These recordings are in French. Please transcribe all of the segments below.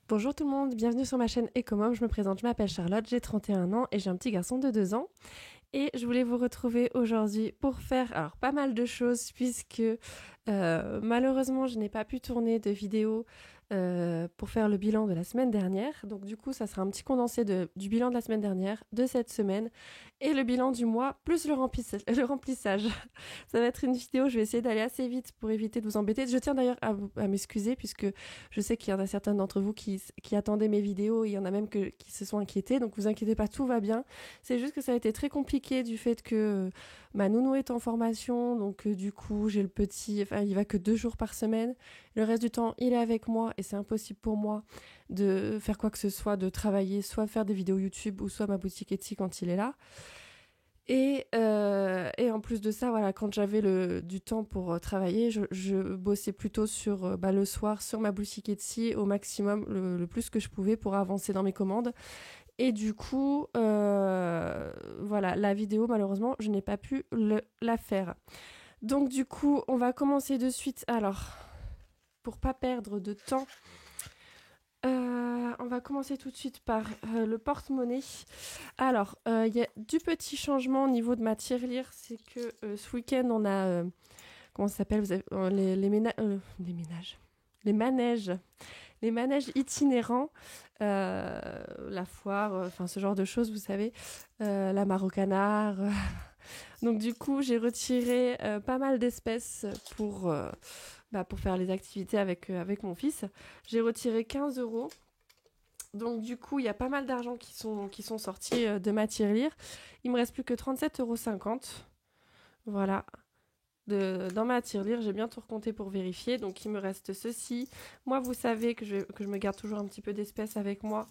Bonjour tout le monde, bienvenue sur ma chaîne Ecomom, je me présente, je m'appelle Charlotte, j'ai 31 ans et j'ai un petit garçon de 2 ans. Et je voulais vous retrouver aujourd'hui pour faire pas mal de choses puisque malheureusement je n'ai pas pu tourner de vidéo pour faire le bilan de la semaine dernière. Donc du coup ça sera un petit condensé du bilan de la semaine dernière, de cette semaine et le bilan du mois plus le remplissage. Ça va être une vidéo, je vais essayer d'aller assez vite pour éviter de vous embêter. Je tiens d'ailleurs à m'excuser puisque je sais qu'il y en a certains d'entre vous qui attendaient mes vidéos et il y en a même qui se sont inquiétés. Donc vous inquiétez pas, tout va bien. C'est juste que ça a été très compliqué du fait que ma nounou est en formation, donc du coup j'ai le petit, enfin il va que 2 jours par semaine. Le reste du temps il est avec moi et c'est impossible pour moi de faire quoi que ce soit, de travailler, soit faire des vidéos YouTube ou soit ma boutique Etsy quand il est là. Et en plus de ça, voilà, quand j'avais du temps pour travailler, je bossais plutôt sur le soir sur ma boutique Etsy au maximum, le plus que je pouvais pour avancer dans mes commandes. Et du coup, voilà, la vidéo, malheureusement, je n'ai pas pu la faire. Donc du coup, on va commencer de suite. Alors, pour pas perdre de temps, on va commencer tout de suite par le porte-monnaie. Alors, il y a du petit changement au niveau de ma tirelire. C'est que ce week-end, on a... comment ça s'appelle? Vous avez, les manèges. Les manèges itinérants, la foire, enfin ce genre de choses, vous savez, la mare au canard. Donc du coup, j'ai retiré pas mal d'espèces pour faire les activités avec mon fils. J'ai retiré 15 €. Donc du coup, il y a pas mal d'argent qui sont sortis de ma tirelire. Il me reste plus que 37,50 €. Voilà. Dans ma tirelire, j'ai bien tout recompté pour vérifier. Donc il me reste ceci. Moi, vous savez que je me garde toujours un petit peu d'espèces avec moi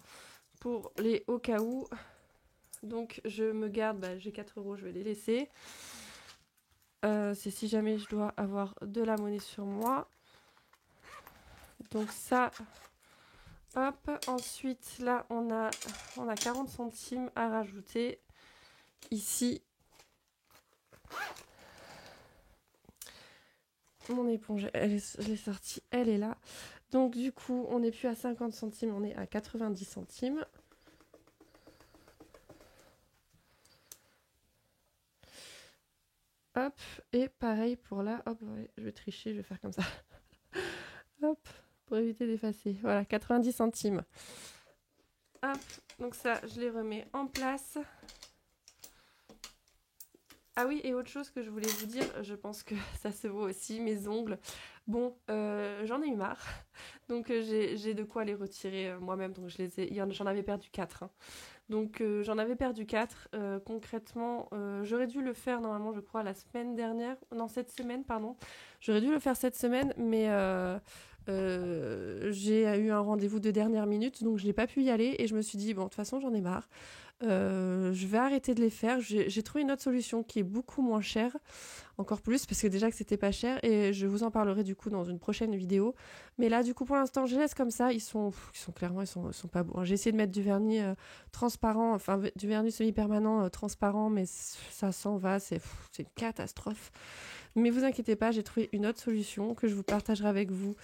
pour les au cas où. Donc je me garde, j'ai 4 €, je vais les laisser. C'est si jamais je dois avoir de la monnaie sur moi. Donc ça, hop. Ensuite, là, on a 40 centimes à rajouter ici. Mon éponge, je l'ai sortie, elle est là. Donc du coup, on n'est plus à 50 centimes, on est à 90 centimes. Hop, et pareil pour là. Hop, ouais, je vais tricher, je vais faire comme ça. Hop, pour éviter d'effacer. Voilà, 90 centimes. Hop, donc ça, je les remets en place. Ah oui, et autre chose que je voulais vous dire, je pense que ça se voit aussi, mes ongles. Bon, j'en ai eu marre. Donc j'ai de quoi les retirer moi-même. Donc j'en avais perdu 4. Hein. Donc j'en avais perdu 4. Concrètement, j'aurais dû le faire normalement, je crois, la semaine dernière. Non, cette semaine, pardon. J'aurais dû le faire cette semaine, mais j'ai eu un rendez-vous de dernière minute, donc je n'ai pas pu y aller. Et je me suis dit, bon, de toute façon, j'en ai marre. Je vais arrêter de les faire. J'ai trouvé une autre solution qui est beaucoup moins chère. Encore plus, parce que déjà que c'était pas cher. Et je vous en parlerai du coup dans une prochaine vidéo. Mais là, du coup, pour l'instant, je les laisse comme ça. Ils sont clairement, ils sont pas beaux. J'ai essayé de mettre du vernis transparent, enfin du vernis semi-permanent transparent, mais ça s'en va, c'est une catastrophe. Mais vous inquiétez pas, j'ai trouvé une autre solution que je vous partagerai avec vous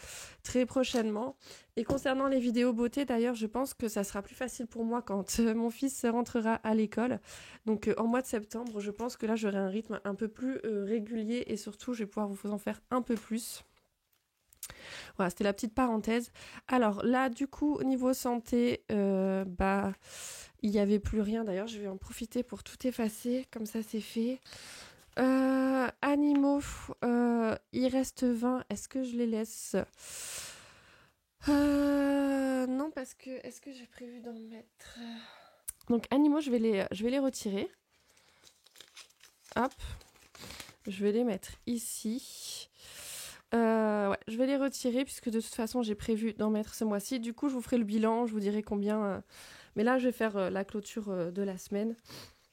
très prochainement. Et concernant les vidéos beauté, d'ailleurs, je pense que ça sera plus facile pour moi quand mon fils rentrera à l'école. Donc en mois de septembre, je pense que là, j'aurai un rythme un peu plus régulier et surtout, je vais pouvoir vous en faire un peu plus. Voilà, c'était la petite parenthèse. Alors là, du coup, au niveau santé, il n'y avait plus rien. D'ailleurs, je vais en profiter pour tout effacer. Comme ça, c'est fait. Animaux, il reste 20. Est-ce que je les laisse? Non, parce que... Est-ce que j'ai prévu d'en mettre? Donc, animaux, je vais les retirer. Hop. Je vais les mettre ici. Ouais, je vais les retirer puisque de toute façon j'ai prévu d'en mettre ce mois-ci. Du coup, je vous ferai le bilan, je vous dirai combien. Mais là, je vais faire la clôture de la semaine,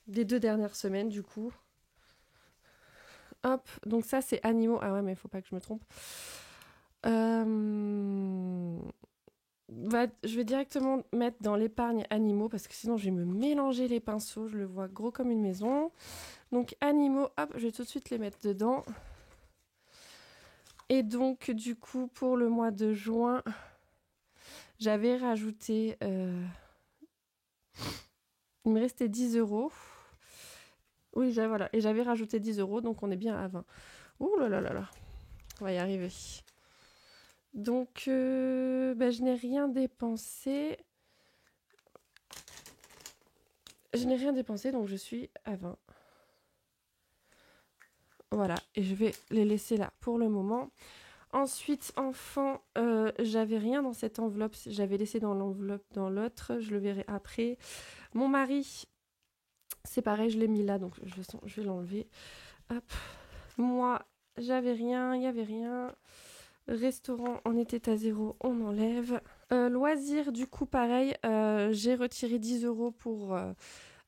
des 2 dernières semaines du coup. Hop, donc ça c'est animaux. Ah ouais, mais il faut pas que je me trompe. Je vais directement mettre dans l'épargne animaux parce que sinon je vais me mélanger les pinceaux. Je le vois gros comme une maison. Donc animaux, hop, je vais tout de suite les mettre dedans. Et donc, du coup, pour le mois de juin, J'avais rajouté... il me restait 10 euros. Oui, voilà. Et j'avais rajouté 10 euros, donc on est bien à 20. Ouh là là là là. On va y arriver. Donc, je n'ai rien dépensé. Je n'ai rien dépensé, donc je suis à 20. Voilà, et je vais les laisser là pour le moment. Ensuite, enfant, j'avais rien dans cette enveloppe. J'avais laissé dans l'enveloppe dans l'autre. Je le verrai après. Mon mari, c'est pareil, je l'ai mis là, donc je vais l'enlever. Hop. Moi, j'avais rien, il n'y avait rien. Restaurant, on était à 0, on enlève. Loisirs, du coup, pareil, j'ai retiré 10 euros pour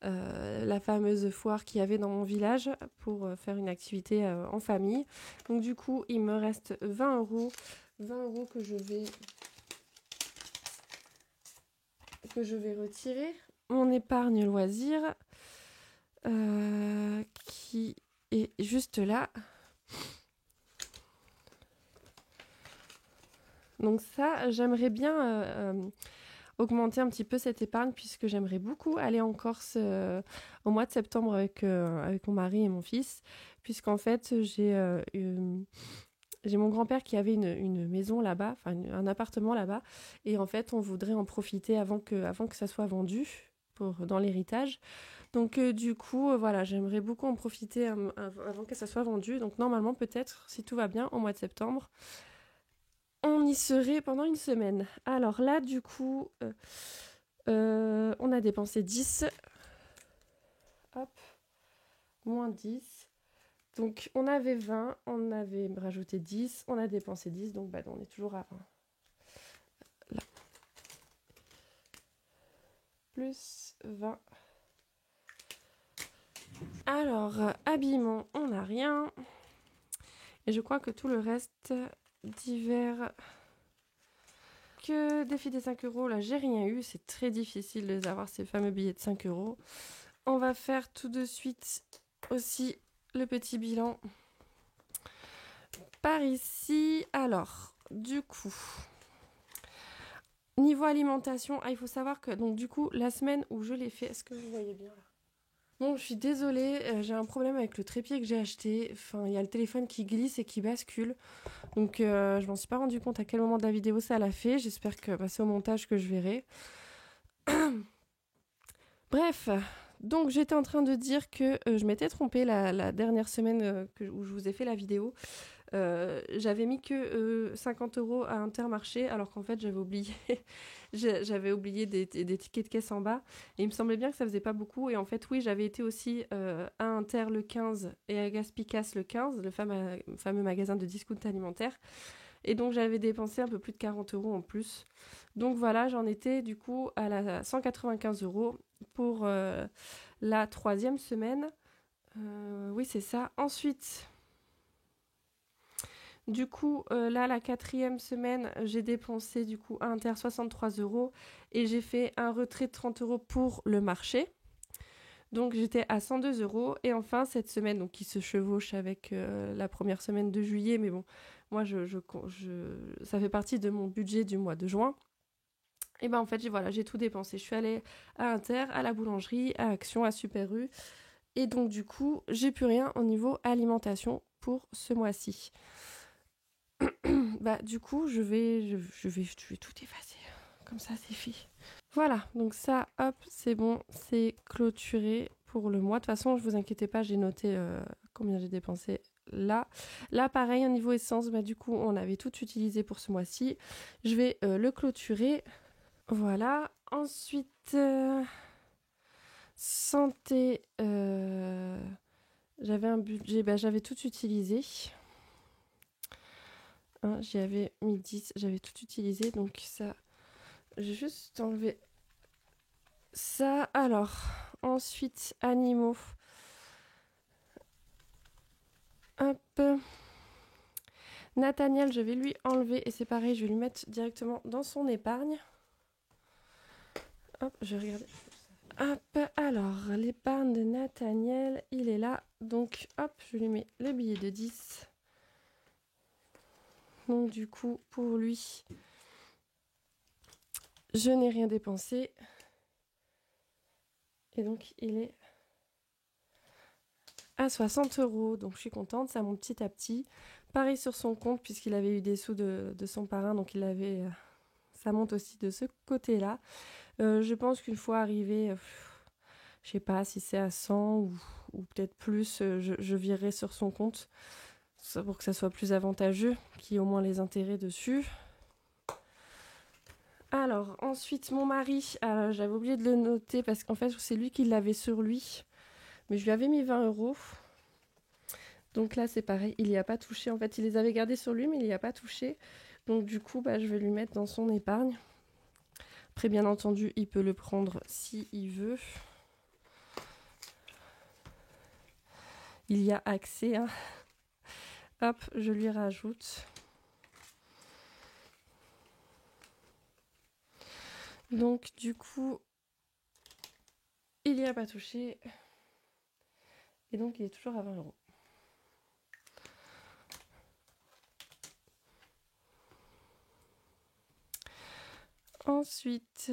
la fameuse foire qu'il y avait dans mon village pour faire une activité en famille. Donc, du coup, il me reste 20 euros. 20 euros que je vais retirer. Mon épargne loisirs qui est juste là. Donc ça, j'aimerais bien augmenter un petit peu cette épargne puisque j'aimerais beaucoup aller en Corse au mois de septembre avec mon mari et mon fils, puisqu'en fait j'ai mon grand-père qui avait une maison là-bas, enfin un appartement là-bas, et en fait on voudrait en profiter avant que ça soit vendu dans l'héritage. Donc du coup voilà, j'aimerais beaucoup en profiter avant que ça soit vendu. Donc normalement peut-être, si tout va bien, au mois de septembre, on y serait pendant une semaine. Alors là, du coup, on a dépensé 10. Hop, moins 10. Donc on avait 20, on avait rajouté 10, on a dépensé 10, donc on est toujours à 20. Là. Plus 20. Alors, habillement, on n'a rien. Et je crois que tout le reste, divers... Que défi des 5 euros, là j'ai rien eu, c'est très difficile de les avoir ces fameux billets de 5 euros. On va faire tout de suite aussi le petit bilan par ici. Alors, du coup, niveau alimentation, il faut savoir que donc du coup la semaine où je l'ai fait, est-ce que vous voyez bien là? Bon, je suis désolée, j'ai un problème avec le trépied que j'ai acheté. Enfin, il y a le téléphone qui glisse et qui bascule. Donc, je m'en suis pas rendu compte à quel moment de la vidéo ça l'a fait. J'espère que c'est au montage que je verrai. Bref, donc j'étais en train de dire que je m'étais trompée la dernière semaine où je vous ai fait la vidéo. J'avais mis que 50 euros à Intermarché, alors qu'en fait j'avais oublié, j'avais oublié des tickets de caisse en bas. Et il me semblait bien que ça faisait pas beaucoup. Et en fait, oui, j'avais été aussi à Inter le 15 et à Gaspicas le 15, le fameux magasin de discount alimentaire. Et donc j'avais dépensé un peu plus de 40 euros en plus. Donc voilà, j'en étais du coup à la 195 euros pour la 3e semaine. Oui, c'est ça. Ensuite, du coup, là, la 4e semaine, j'ai dépensé du coup à Inter 63 euros et j'ai fait un retrait de 30 euros pour le marché. Donc j'étais à 102 euros. Et enfin, cette semaine, donc, qui se chevauche avec la première semaine de juillet, mais bon, moi, ça fait partie de mon budget du mois de juin. Et en fait, j'ai tout dépensé. Je suis allée à Inter, à la boulangerie, à Action, à Super U. Et donc, du coup, j'ai plus rien au niveau alimentation pour ce mois-ci. Du coup, je vais tout effacer. Comme ça, c'est fait. Voilà, donc ça, hop, c'est bon, c'est clôturé pour le mois. De toute façon, je vous inquiétez pas, j'ai noté combien j'ai dépensé là. Là, pareil, au niveau essence, du coup, on avait tout utilisé pour ce mois-ci. Je vais le clôturer. Voilà. Ensuite, santé, j'avais un budget, j'avais tout utilisé. J'y avais mis 10, j'avais tout utilisé, donc ça, j'ai juste enlevé ça. Alors, ensuite, animaux. Hop. Nathaniel, je vais lui enlever, et c'est pareil, je vais lui mettre directement dans son épargne. Hop, je vais regarder. Hop, alors, l'épargne de Nathaniel, il est là. Donc, hop, je lui mets le billet de 10. Donc, du coup, pour lui, je n'ai rien dépensé. Et donc, il est à 60 €. Donc, je suis contente, ça monte petit à petit. Pareil sur son compte, puisqu'il avait eu des sous de son parrain, donc il avait... ça monte aussi de ce côté-là. Je pense qu'une fois arrivé, je sais pas si c'est à 100 ou peut-être plus, je virerai sur son compte pour que ça soit plus avantageux, qu'il y ait au moins les intérêts dessus. Alors, ensuite, mon mari, j'avais oublié de le noter parce qu'en fait, c'est lui qui l'avait sur lui. Mais je lui avais mis 20 €. Donc là, c'est pareil, il n'y a pas touché. En fait, il les avait gardés sur lui, mais il n'y a pas touché. Donc du coup, je vais lui mettre dans son épargne. Après, bien entendu, il peut le prendre si il veut. Il y a accès. Hein. Hop, je lui rajoute. Donc du coup, il n'y a pas touché. Et donc, il est toujours à 20 €. Ensuite,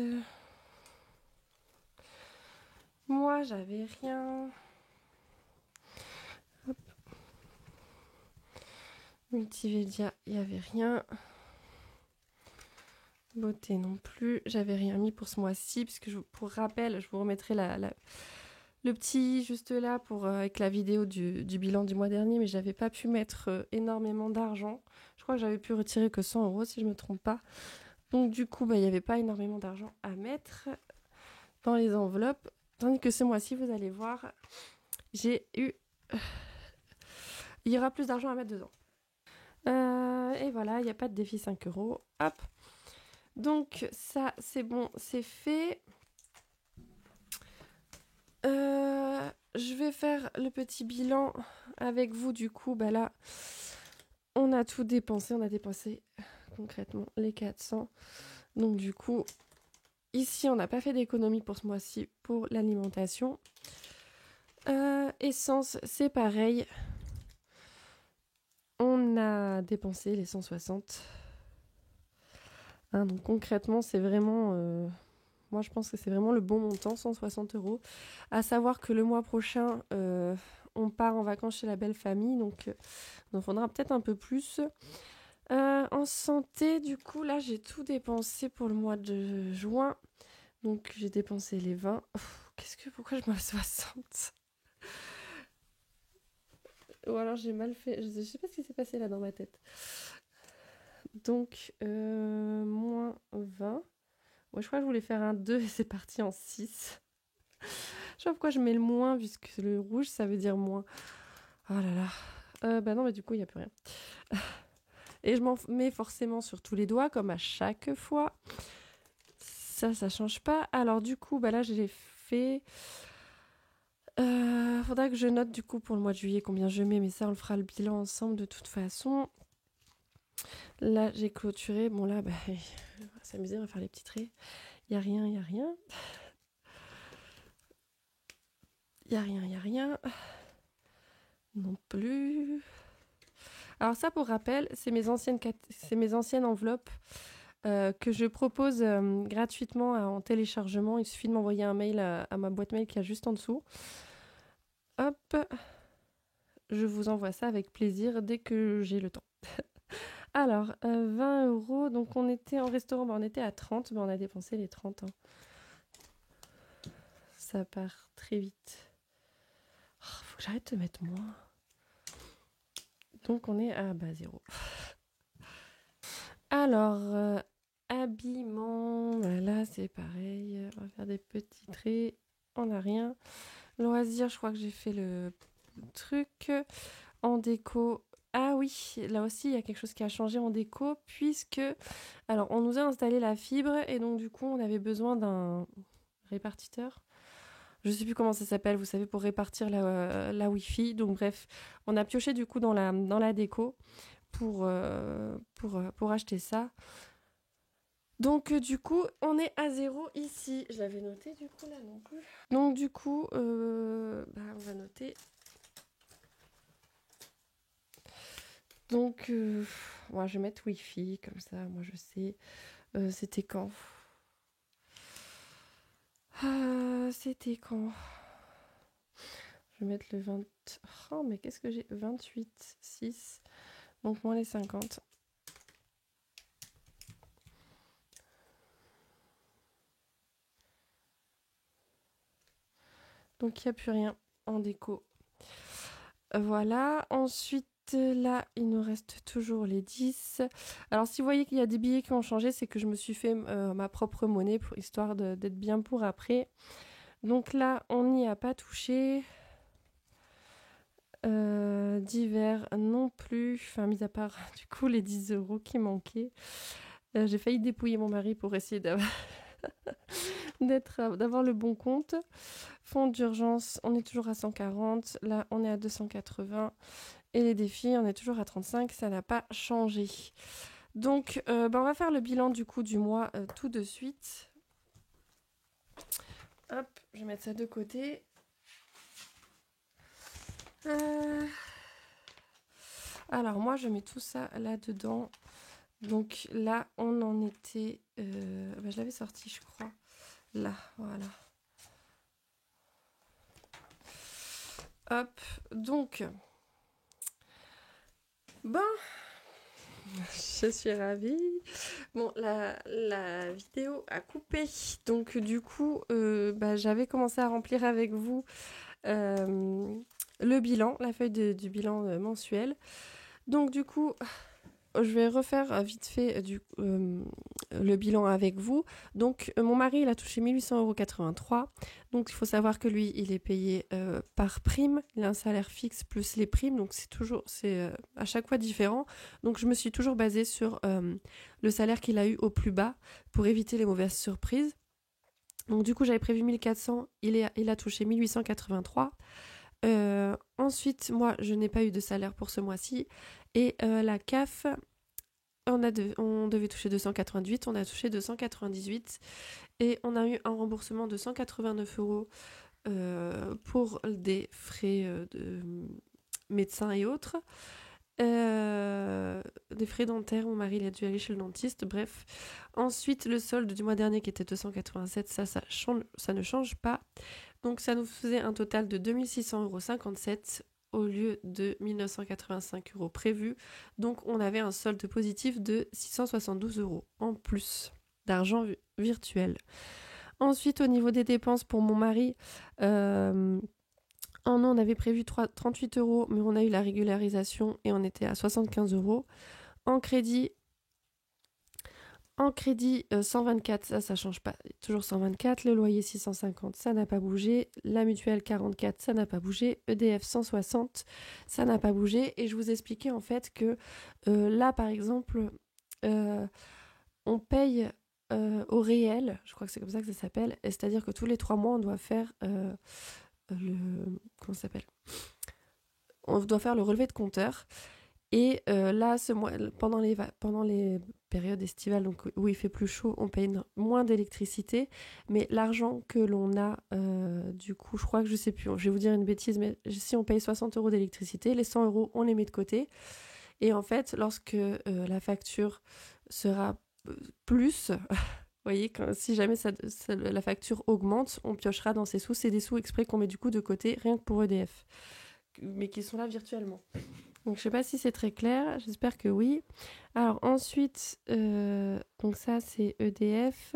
moi, j'avais rien. Hop. Multimédia, il n'y avait rien. Beauté non plus. J'avais rien mis pour ce mois-ci, puisque pour rappel, je vous remettrai le petit juste là avec la vidéo du bilan du mois dernier, mais j'avais pas pu mettre énormément d'argent. Je crois que j'avais pu retirer que 100 € si je me trompe pas. Donc du coup, il n'y avait pas énormément d'argent à mettre dans les enveloppes. Tandis que ce mois-ci, vous allez voir, j'ai eu... il y aura plus d'argent à mettre dedans. Et voilà, il n'y a pas de défi 5 €. Hop. Donc ça, c'est bon, c'est fait. Je vais faire le petit bilan avec vous. Du coup, là, on a tout dépensé. On a dépensé concrètement les 400. Donc du coup, ici, on n'a pas fait d'économie pour ce mois-ci pour l'alimentation. Essence, c'est pareil. On a dépensé les 160. Hein, donc concrètement, c'est vraiment... moi, je pense que c'est vraiment le bon montant, 160 €. À savoir que le mois prochain, on part en vacances chez la belle famille, donc il en faudra peut-être un peu plus. En santé, du coup, là, j'ai tout dépensé pour le mois de juin. Donc, j'ai dépensé les 20. Pourquoi je me 60 ou alors j'ai mal fait. Je sais pas ce qui s'est passé là dans ma tête. Donc, moins 20. Ouais, je crois que je voulais faire un 2 et c'est parti en 6. Je sais pas pourquoi je mets le moins, puisque le rouge, ça veut dire moins. Oh là là. Non, mais du coup, il n'y a plus rien. Et je m'en mets forcément sur tous les doigts, comme à chaque fois. Ça change pas. Alors, du coup, là, je l'ai fait. Faudra que je note, du coup, pour le mois de juillet, combien je mets. Mais ça, on le fera le bilan ensemble, de toute façon. Là, j'ai clôturé. Bon, là, on va s'amuser, on va faire les petits traits. Il n'y a rien, il n'y a rien. Il n'y a rien, il n'y a rien. Non plus. Alors ça, pour rappel, c'est mes anciennes enveloppes que je propose gratuitement en téléchargement. Il suffit de m'envoyer un mail à ma boîte mail qui est juste en dessous. Hop, je vous envoie ça avec plaisir dès que j'ai le temps. Alors, 20 €, donc on était en restaurant, on était à 30, on a dépensé les 30. Hein. Ça part très vite. Oh, faut que j'arrête de mettre moins. Donc on est à 0. Alors, habillement, là c'est pareil, on va faire des petits traits, on n'a rien. Loisirs, je crois que j'ai fait le truc. En déco, ah oui, là aussi il y a quelque chose qui a changé en déco, puisque, alors on nous a installé la fibre, et donc du coup on avait besoin d'un répartiteur. Je sais plus comment ça s'appelle, vous savez, pour répartir la Wi-Fi. Donc bref, on a pioché du coup dans la déco pour acheter ça. Donc du coup, on est à 0 ici. Je l'avais noté du coup là non plus. Donc du coup, on va noter. Donc, moi je vais mettre Wi-Fi, comme ça, moi je sais. C'était quand C'était quand? Je vais mettre le 20... Oh, mais qu'est-ce que j'ai? 28, 6, donc moins les 50. Donc il n'y a plus rien en déco. Voilà, ensuite là il nous reste toujours les 10. Alors si vous voyez qu'il y a des billets qui ont changé, c'est que je me suis fait ma propre monnaie pour histoire d'être bien pour après. Donc là on n'y a pas touché. Divers non plus, enfin mis à part du coup les 10 euros qui manquaient. J'ai failli dépouiller mon mari pour essayer d'avoir le bon compte. Fonds d'urgence, on est toujours à 140. Là, on est à 280. Et les défis, on est toujours à 35. Ça n'a pas changé. Donc, on va faire le bilan du coup du mois tout de suite. Hop, je vais mettre ça de côté. Alors, moi, je mets tout ça là-dedans. Donc là, on en était... je l'avais sorti, je crois. Là, voilà. Hop, donc... Bon, je suis ravie. Bon, la vidéo a coupé. Donc du coup, j'avais commencé à remplir avec vous le bilan, la feuille du bilan mensuel. Donc du coup... Je vais refaire vite fait le bilan avec vous. Donc, mon mari, il a touché 1 800,83 €. Donc, il faut savoir que lui, il est payé par prime. Il a un salaire fixe plus les primes. Donc, c'est à chaque fois différent. Donc, je me suis toujours basée sur le salaire qu'il a eu au plus bas pour éviter les mauvaises surprises. Donc, du coup, j'avais prévu 1400. Il a touché 1 883. Ensuite, moi, je n'ai pas eu de salaire pour ce mois-ci. Et la CAF, on devait toucher 288, on a touché 298. Et on a eu un remboursement de 189 € pour des frais de médecins et autres. Des frais dentaires, mon mari il a dû aller chez le dentiste, bref. Ensuite, le solde du mois dernier qui était 287, ça ne change pas. Donc ça nous faisait un total de 2600,57 € au lieu de 1985 € prévus. Donc on avait un solde positif de 672 € en plus d'argent virtuel. Ensuite, au niveau des dépenses pour mon mari, en an, on avait prévu 38 €, mais on a eu la régularisation et on était à 75 €. En crédit, 124, ça change pas, toujours 124. Le loyer 650, ça n'a pas bougé. La mutuelle 44, ça n'a pas bougé. EDF 160, ça n'a pas bougé. Et je vous expliquais en fait que là, par exemple, on paye au réel, je crois que c'est comme ça que ça s'appelle, c'est-à-dire que tous les 3 mois, on doit faire comment ça s'appelle ? On doit faire le relevé de compteur. Et là, pendant les périodes estivales, donc où il fait plus chaud, on paye moins d'électricité. Mais l'argent que l'on a, du coup, je crois que je sais plus, je vais vous dire une bêtise, mais si on paye 60 € d'électricité, les 100 €, on les met de côté. Et en fait, lorsque la facture sera plus, vous voyez, si jamais la facture augmente, on piochera dans ces sous. C'est des sous exprès qu'on met du coup de côté, rien que pour EDF, mais qui sont là virtuellement. Donc je sais pas si c'est très clair, j'espère que oui. Alors ensuite, donc ça c'est EDF.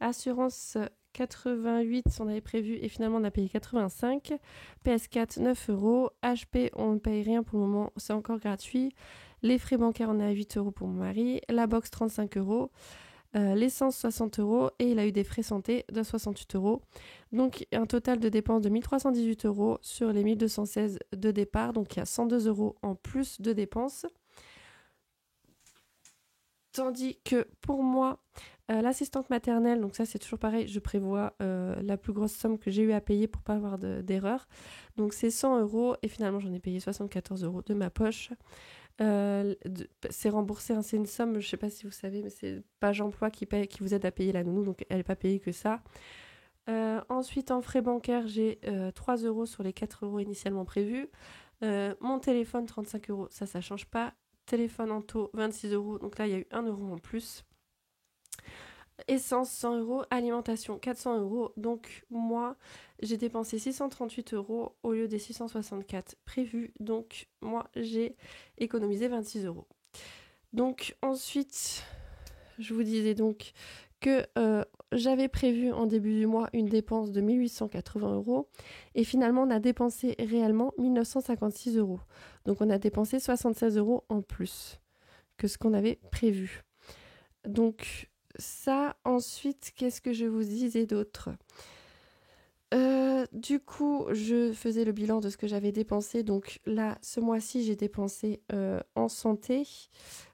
Assurance 88, on avait prévu et finalement on a payé 85. PS4 9 €. HP on ne paye rien pour le moment, c'est encore gratuit. Les frais bancaires on est à 8 € pour mon mari. La box 35 €. L'essence 60 € et il a eu des frais santé de 68 €. Donc un total de dépenses de 1318 € sur les 1216 de départ. Donc il y a 102 € en plus de dépenses. Tandis que pour moi, l'assistante maternelle, donc ça c'est toujours pareil, je prévois la plus grosse somme que j'ai eu à payer pour pas avoir d'erreur. Donc c'est 100 € et finalement j'en ai payé 74 € de ma poche. C'est remboursé, hein, c'est une somme, je sais pas si vous savez, mais c'est Page Emploi qui vous aide à payer la nounou, donc elle n'est pas payée que ça. Ensuite, en frais bancaires, j'ai 3 € sur les 4 € initialement prévus. Mon téléphone, 35 €, ça change pas. Téléphone en taux, 26 €, donc là, il y a eu 1 € en plus. Essence 100 euros, alimentation 400 euros. Donc moi, j'ai dépensé 638 euros au lieu des 664 prévus. Donc moi, j'ai économisé 26 euros. Donc ensuite, je vous disais donc que j'avais prévu en début du mois une dépense de 1880 euros et finalement on a dépensé réellement 1956 euros. Donc on a dépensé 76 euros en plus que ce qu'on avait prévu. Donc ça, ensuite, qu'est-ce que je vous disais d'autre ? Du coup, je faisais le bilan de ce que j'avais dépensé. Donc là, ce mois-ci, j'ai dépensé en santé,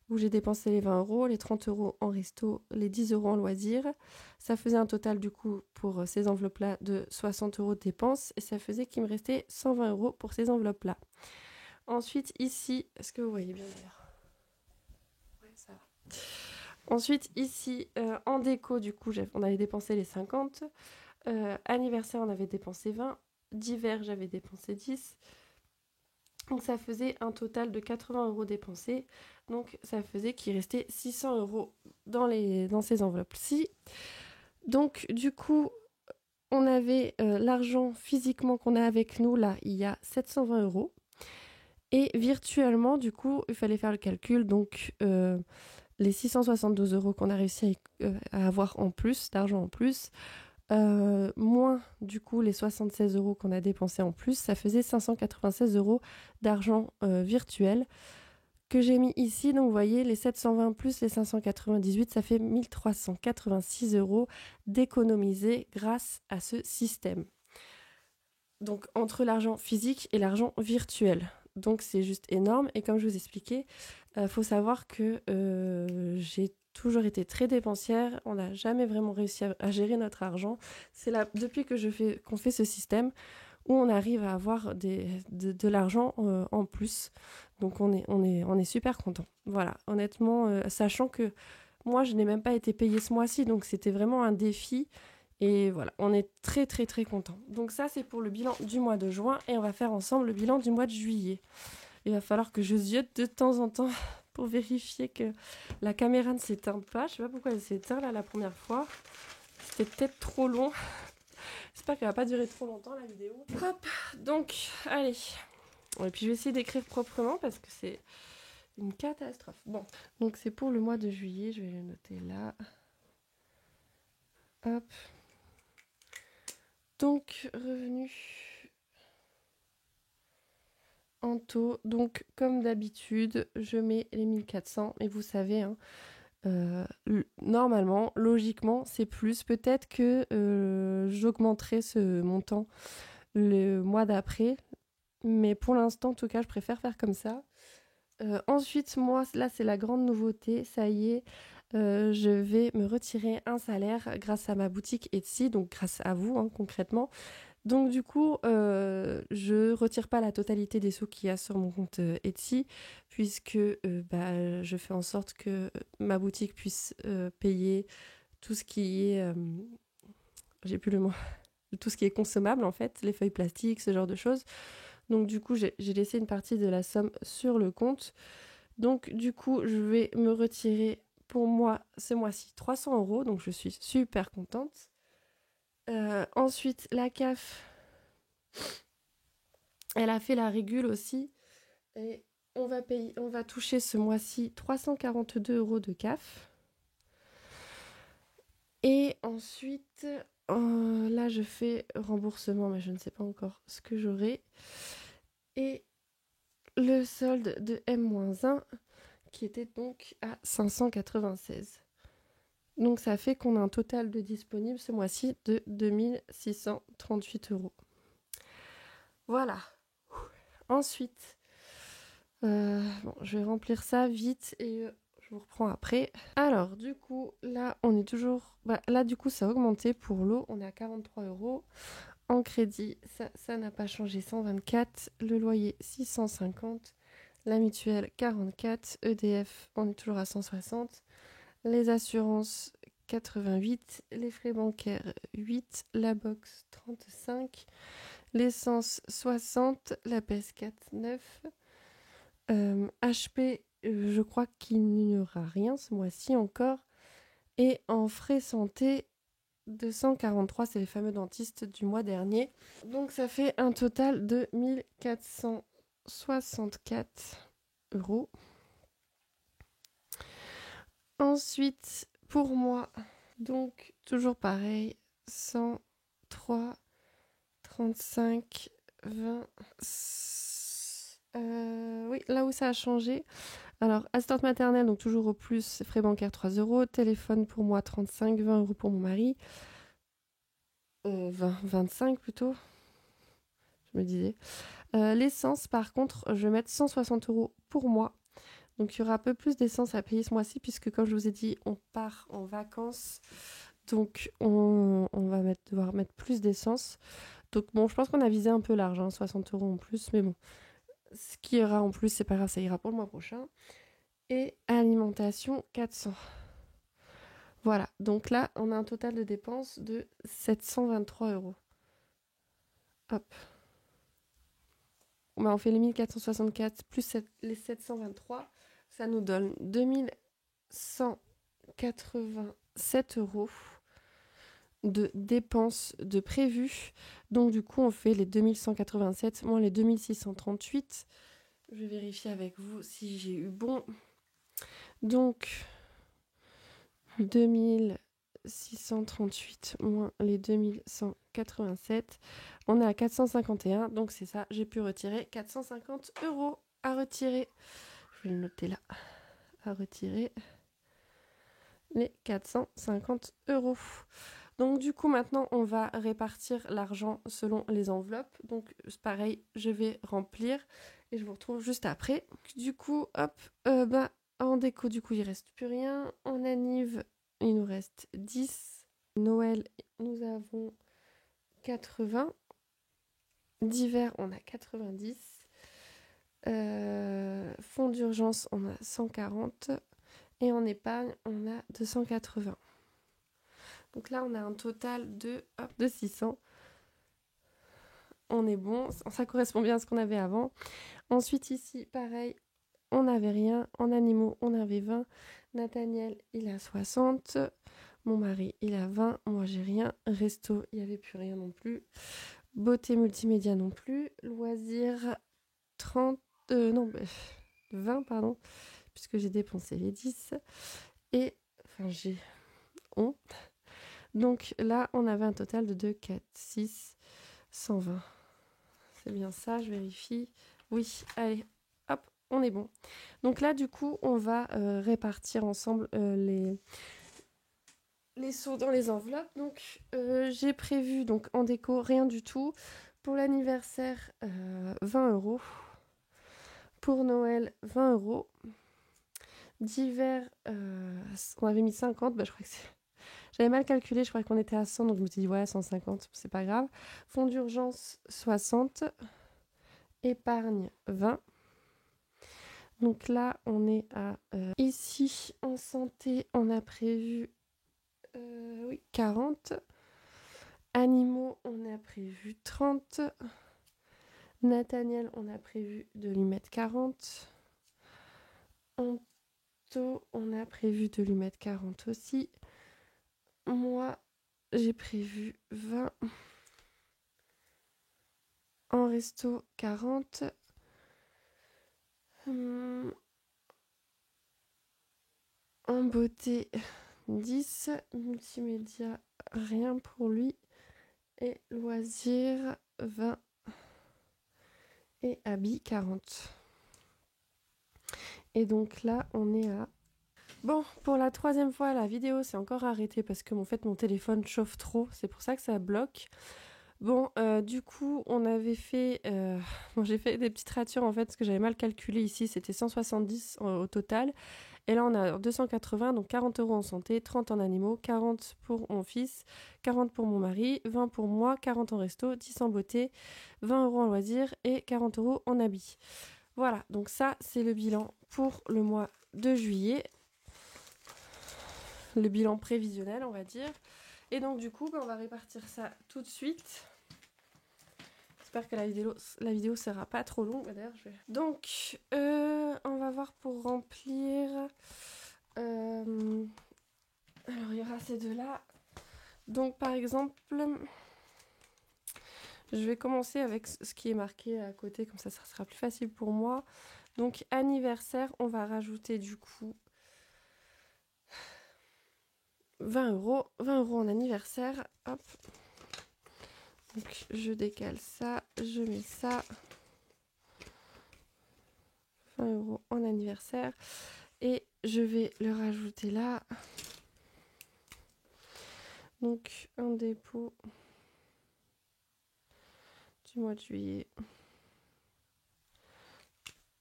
où j'ai dépensé les 20 euros, les 30 euros en resto, les 10 euros en loisirs. Ça faisait un total, du coup, pour ces enveloppes-là, de 60 euros de dépenses. Et ça faisait qu'il me restait 120 euros pour ces enveloppes-là. Ensuite, ici, est-ce que vous voyez bien d'ailleurs ? Ouais, ça va. Ensuite, ici, en déco, du coup, on avait dépensé les 50. Anniversaire, on avait dépensé 20. D'hiver, j'avais dépensé 10. Donc ça faisait un total de 80 euros dépensés. Donc ça faisait qu'il restait 600 euros dans ces enveloppes-ci. Donc du coup, on avait l'argent physiquement qu'on a avec nous, là, il y a 720 euros. Et virtuellement, du coup, il fallait faire le calcul. Donc les 672 euros qu'on a réussi à avoir en plus, d'argent en plus, moins du coup les 76 euros qu'on a dépensés en plus, ça faisait 596 euros d'argent virtuel que j'ai mis ici. Donc vous voyez, les 720 plus les 598, ça fait 1386 euros d'économiser grâce à ce système. Donc entre l'argent physique et l'argent virtuel. Donc c'est juste énorme. Et comme je vous expliquais, faut savoir que j'ai toujours été très dépensière. On n'a jamais vraiment réussi à gérer notre argent. C'est là, depuis qu'on fait ce système où on arrive à avoir de l'argent en plus. Donc on est super content. Voilà, honnêtement, sachant que moi, je n'ai même pas été payée ce mois-ci. Donc c'était vraiment un défi. Et voilà, on est très très très content. Donc ça, c'est pour le bilan du mois de juin. Et on va faire ensemble le bilan du mois de juillet. Il va falloir que je ziote de temps en temps pour vérifier que la caméra ne s'éteint pas. Je sais pas pourquoi elle s'est éteinte là la première fois. C'était peut-être trop long. J'espère qu'elle va pas durer trop longtemps la vidéo. Hop, donc, allez. Et puis je vais essayer d'écrire proprement parce que c'est une catastrophe. Bon, donc c'est pour le mois de juillet. Je vais le noter là. Hop. Donc, revenu en taux. Donc, comme d'habitude, je mets les 1400. Et vous savez, hein, normalement, logiquement, c'est plus. Peut-être que j'augmenterai ce montant le mois d'après. Mais pour l'instant, en tout cas, je préfère faire comme ça. Ensuite, moi, là, c'est la grande nouveauté. Ça y est, je vais me retirer un salaire grâce à ma boutique Etsy. Donc, grâce à vous, hein, concrètement. Donc du coup, je retire pas la totalité des sous qu'il y a sur mon compte Etsy, puisque je fais en sorte que ma boutique puisse payer tout ce qui est, j'ai plus le mot, tout ce qui est consommable en fait, les feuilles plastiques, ce genre de choses. Donc du coup, j'ai laissé une partie de la somme sur le compte. Donc du coup, je vais me retirer pour moi ce mois-ci 300 euros, donc je suis super contente. Ensuite, la CAF, elle a fait la régule aussi. Et on va toucher ce mois-ci 342 euros de CAF. Et ensuite, là, je fais remboursement, mais je ne sais pas encore ce que j'aurai. Et le solde de M-1, qui était donc à 596. Donc ça fait qu'on a un total de disponible ce mois-ci de 2638 euros. Voilà. Ensuite, je vais remplir ça vite et je vous reprends après. Alors, du coup, là, on est toujours... là, du coup, ça a augmenté pour l'eau. On est à 43 euros. En crédit, ça n'a pas changé, 124. Le loyer, 650. La mutuelle, 44. EDF, on est toujours à 160. Les assurances, 88. Les frais bancaires, 8. La box, 35. L'essence, 60. La PS4, 9. HP, je crois qu'il n'y aura rien ce mois-ci encore. Et en frais santé, 243, c'est les fameux dentistes du mois dernier. Donc ça fait un total de 1464 euros. Ensuite, pour moi, donc toujours pareil, 103, 35, 20. Oui, là où ça a changé. Alors, assistante maternelle, donc toujours au plus, frais bancaires 3 euros. Téléphone pour moi 35, 20 euros pour mon mari. 25 plutôt, je me disais. L'essence, par contre, je vais mettre 160 euros pour moi. Donc, il y aura un peu plus d'essence à payer ce mois-ci, puisque, comme je vous ai dit, on part en vacances. Donc, on va devoir mettre plus d'essence. Donc, bon, je pense qu'on a visé un peu large, 60 euros en plus. Mais bon, ce qui ira en plus, c'est pas grave, ça ira pour le mois prochain. Et alimentation, 400. Voilà, donc là, on a un total de dépenses de 723 euros. Hop. On fait les 1464 plus les 723. Ça nous donne 2187 euros de dépenses de prévues. Donc du coup, on fait les 2187 moins les 2638. Je vais vérifier avec vous si j'ai eu bon. Donc, 2638 moins les 2187, on est à 451, donc c'est ça, j'ai pu retirer 450 euros à retirer. Je vais le noter là, à retirer les 450 euros. Donc du coup maintenant on va répartir l'argent selon les enveloppes. Donc c'est pareil, je vais remplir et je vous retrouve juste après. Du coup hop, en déco du coup il reste plus rien. En anniv il nous reste 10. Noël nous avons 80. D'hiver on a 90. Fonds d'urgence on a 140. Et en épargne on a 280. Donc là, on a un total de 600. On est bon, ça correspond bien à ce qu'on avait avant. Ensuite, ici, pareil, on n'avait rien. En animaux, on avait 20. Nathaniel, il a 60. Mon mari, il a 20. Moi, j'ai rien. Resto, il n'y avait plus rien non plus. Beauté multimédia non plus. Loisirs, 30. 20, pardon. Puisque j'ai dépensé les 10. Et, on. Donc là, on avait un total de 2, 4, 6, 120. C'est bien ça, je vérifie. Oui, allez, hop, on est bon. Donc là, du coup, on va répartir ensemble les sous dans les enveloppes. Donc j'ai prévu donc en déco, rien du tout. Pour l'anniversaire, 20 euros. Pour Noël, 20 euros. D'hiver, on avait mis 50, je crois que c'est... J'avais mal calculé, je croyais qu'on était à 100, donc je me suis dit ouais, 150, c'est pas grave. Fonds d'urgence, 60. Épargne, 20. Donc là, on est à... ici, en santé, on a prévu 40. Animaux, on a prévu 30. Nathaniel, on a prévu de lui mettre 40. Anto, on a prévu de lui mettre 40 aussi. Moi, j'ai prévu 20. En resto, 40. En beauté, 10. Multimédia, rien pour lui. Et loisirs, 20. Et habits, 40. Et donc là, on est à... Bon, pour la 3e fois, la vidéo s'est encore arrêtée parce que en fait, mon téléphone chauffe trop. C'est pour ça que ça bloque. Bon, du coup, on avait fait... Bon, j'ai fait des petites ratures, en fait, parce que j'avais mal calculé ici. C'était 170 au total. Et là, on a 280, donc 40 euros en santé, 30 en animaux, 40 pour mon fils, 40 pour mon mari, 20 pour moi, 40 en resto, 10 en beauté, 20 euros en loisirs et 40 euros en habits. Voilà, donc ça, c'est le bilan pour le mois de juillet. Le bilan prévisionnel, on va dire. Et donc, du coup, on va répartir ça tout de suite. J'espère que la vidéo sera pas trop longue. D'ailleurs, Donc, on va voir pour remplir Alors, il y aura ces deux-là. Donc, par exemple, je vais commencer avec ce qui est marqué à côté, comme ça sera plus facile pour moi. Donc, anniversaire, on va rajouter du coup 20 euros. 20 euros en anniversaire. Hop. Donc, je décale ça, je mets ça. 20 euros en anniversaire. Et je vais le rajouter là. Donc, un dépôt du mois de juillet.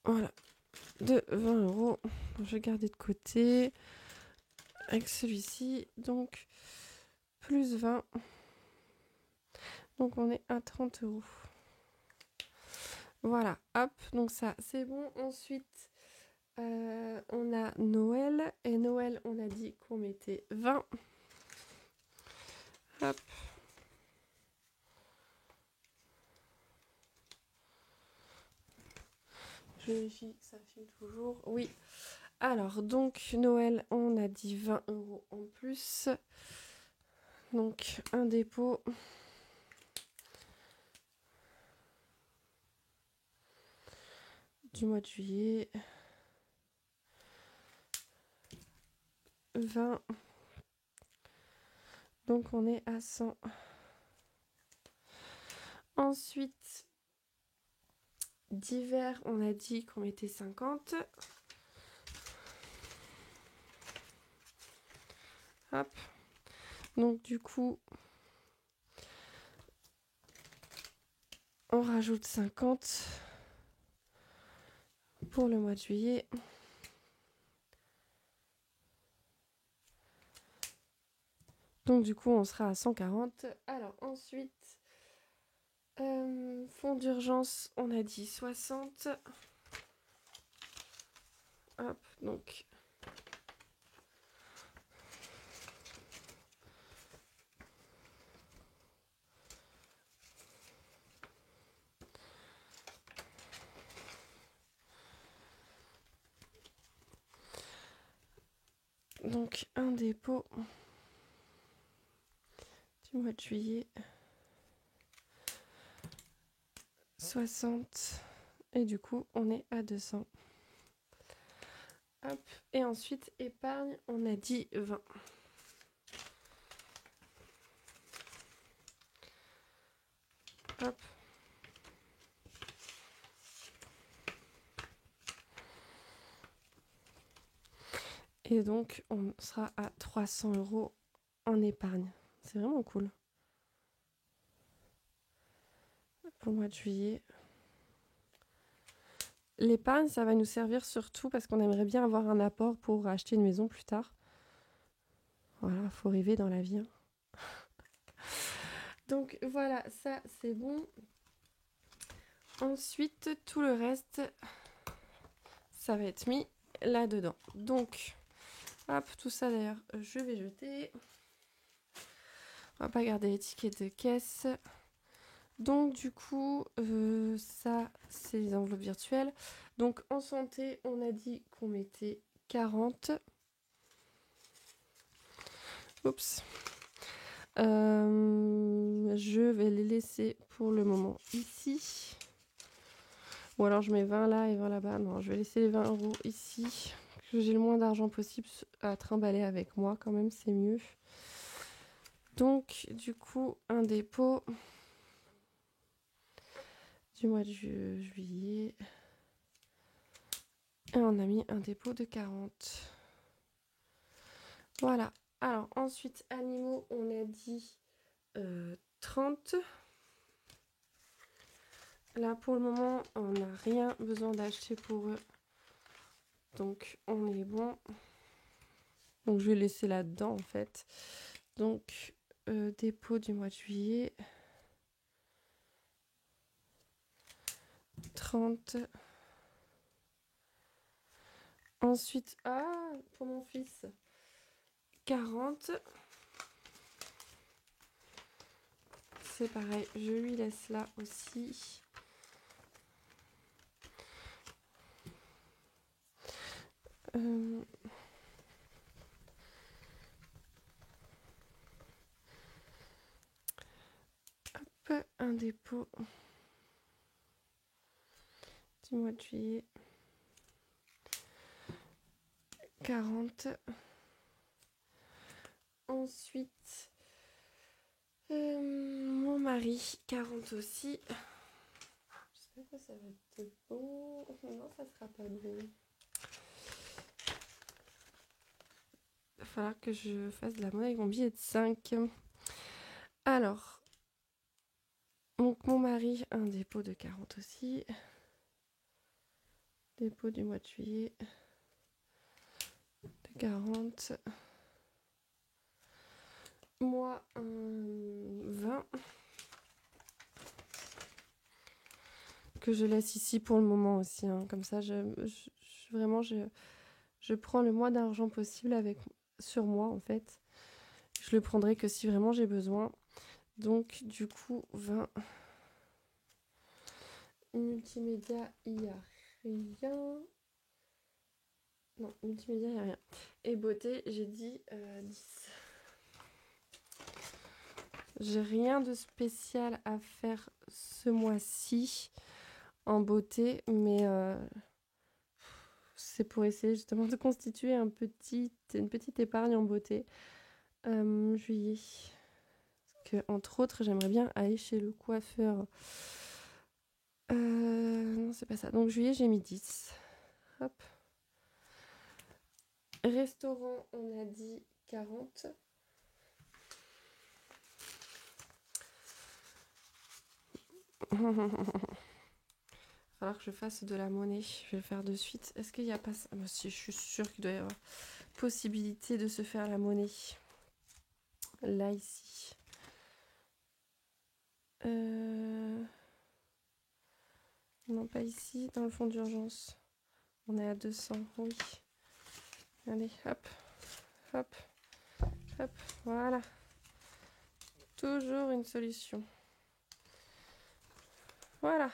Voilà. De 20 euros. Je vais garder de côté. Avec celui-ci. Donc, plus 20. Donc, on est à 30 euros. Voilà. Hop. Donc, ça, c'est bon. Ensuite, on a Noël. Et Noël, on a dit qu'on mettait 20. Hop. Je vérifie que ça filme toujours. Oui. Alors, donc, Noël, on a dit 20 euros en plus. Donc, un dépôt. Du mois de juillet. 20. Donc, on est à 100. Ensuite, d'hiver, on a dit qu'on mettait 50. Hop. Donc, du coup, on rajoute 50 pour le mois de juillet. Donc, du coup, on sera à 140. Alors, ensuite, fonds d'urgence, on a dit 60. Hop, donc. Donc, un dépôt du mois de juillet. 60. Et du coup, on est à 200. Hop. Et ensuite, épargne, on a dit 20. Hop. Et donc, on sera à 300 euros en épargne. C'est vraiment cool. Pour le mois de juillet. L'épargne, ça va nous servir surtout parce qu'on aimerait bien avoir un apport pour acheter une maison plus tard. Voilà, faut rêver dans la vie. Hein. Donc voilà, ça c'est bon. Ensuite, tout le reste, ça va être mis là-dedans. Donc, hop, tout ça d'ailleurs, je vais jeter. On va pas garder l'étiquette de caisse. Donc du coup, ça, c'est les enveloppes virtuelles. Donc en santé, on a dit qu'on mettait 40. Oups. Je vais les laisser pour le moment ici. Ou alors je mets 20 là et 20 là-bas. Non, je vais laisser les 20 euros ici. Que j'ai le moins d'argent possible à trimballer avec moi quand même, c'est mieux. Donc du coup, un dépôt du mois de juillet. Et on a mis un dépôt de 40. Voilà. Alors ensuite, animaux, on a dit 30. Là, pour le moment, on n'a rien besoin d'acheter pour eux. Donc, on est bon. Donc, je vais laisser là-dedans, en fait. Donc, dépôt du mois de juillet. 30. Ensuite, pour mon fils, 40. C'est pareil, je lui laisse là aussi. un dépôt du mois de juillet. 40. Ensuite, mon mari, 40 aussi. J'espère que ça va être bon. Non, ça sera pas bon. Il va falloir que je fasse de la monnaie avec mon billet de 5. Alors, donc mon mari, un dépôt de 40 aussi. Dépôt du mois de juillet. De 40. Moi, un 20. Que je laisse ici pour le moment aussi. Hein. Comme ça, vraiment, je prends le moins d'argent possible sur moi, en fait. Je le prendrai que si vraiment j'ai besoin. Donc, du coup, 20. Multimédia, il n'y a rien. Non, multimédia, il n'y a rien. Et beauté, j'ai dit 10. J'ai rien de spécial à faire ce mois-ci en beauté, mais c'est pour essayer justement de constituer une petite épargne en beauté. Juillet. Parce que, entre autres, j'aimerais bien aller chez le coiffeur. Non, c'est pas ça. Donc, juillet, j'ai mis 10. Hop. Restaurant, on a dit 40. Il va falloir que je fasse de la monnaie. Je vais le faire de suite. Est-ce qu'il n'y a pas ça? Si, je suis sûre qu'il doit y avoir possibilité de se faire la monnaie. Là, ici. Non, pas ici. Dans le fond d'urgence. On est à 200. Oui. Allez, hop. Hop. Hop. Voilà. Toujours une solution. Voilà.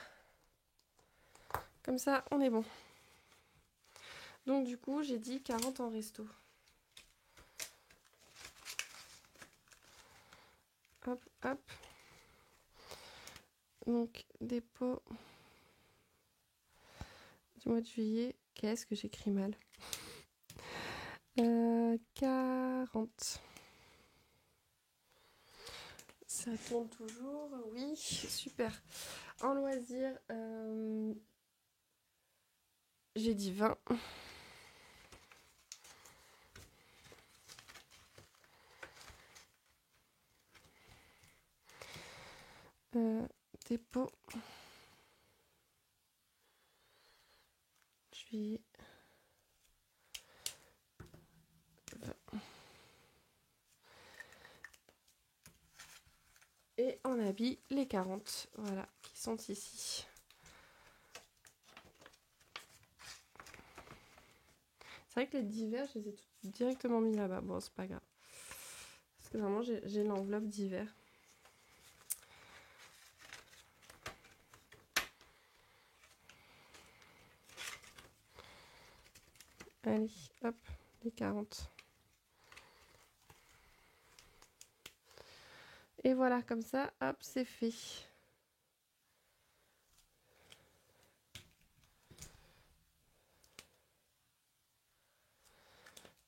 Comme ça, on est bon. Donc du coup, j'ai dit 40 en resto. Hop, hop. Donc, dépôt du mois de juillet. Qu'est-ce que j'écris mal? 40. Ça tourne toujours. Oui, super. En loisir, j'ai dit 20. Dépôt. Juillet. 20. Et on habille les 40, voilà, qui sont ici. C'est vrai que les divers, je les ai directement mis là-bas. Bon, c'est pas grave. Parce que vraiment, j'ai l'enveloppe d'hiver. Allez, hop, les 40. Et voilà, comme ça, hop, c'est fait.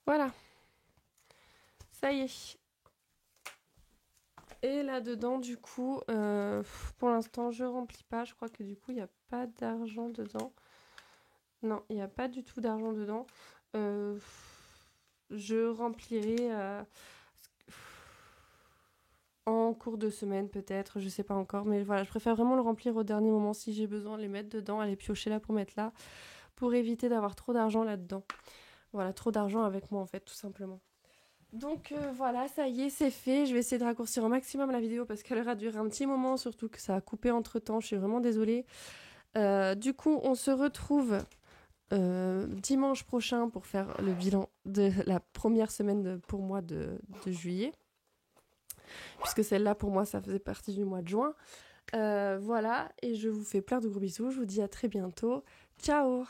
Voilà. Ça y est. Et là-dedans, du coup, pour l'instant, je remplis pas. Je crois que du coup, il n'y a pas d'argent dedans. Non, il n'y a pas du tout d'argent dedans. Je remplirai en cours de semaine peut-être, je sais pas encore. Mais voilà, je préfère vraiment le remplir au dernier moment si j'ai besoin de les mettre dedans, aller piocher là pour mettre là, pour éviter d'avoir trop d'argent là-dedans. Voilà, trop d'argent avec moi en fait, tout simplement. Donc voilà, ça y est, c'est fait. Je vais essayer de raccourcir au maximum la vidéo parce qu'elle aura duré un petit moment, surtout que ça a coupé entre temps. Je suis vraiment désolée. Du coup, on se retrouve dimanche prochain pour faire le bilan de la première semaine pour moi de juillet. Puisque celle-là, pour moi, ça faisait partie du mois de juin. Voilà, et je vous fais plein de gros bisous. Je vous dis à très bientôt. Ciao!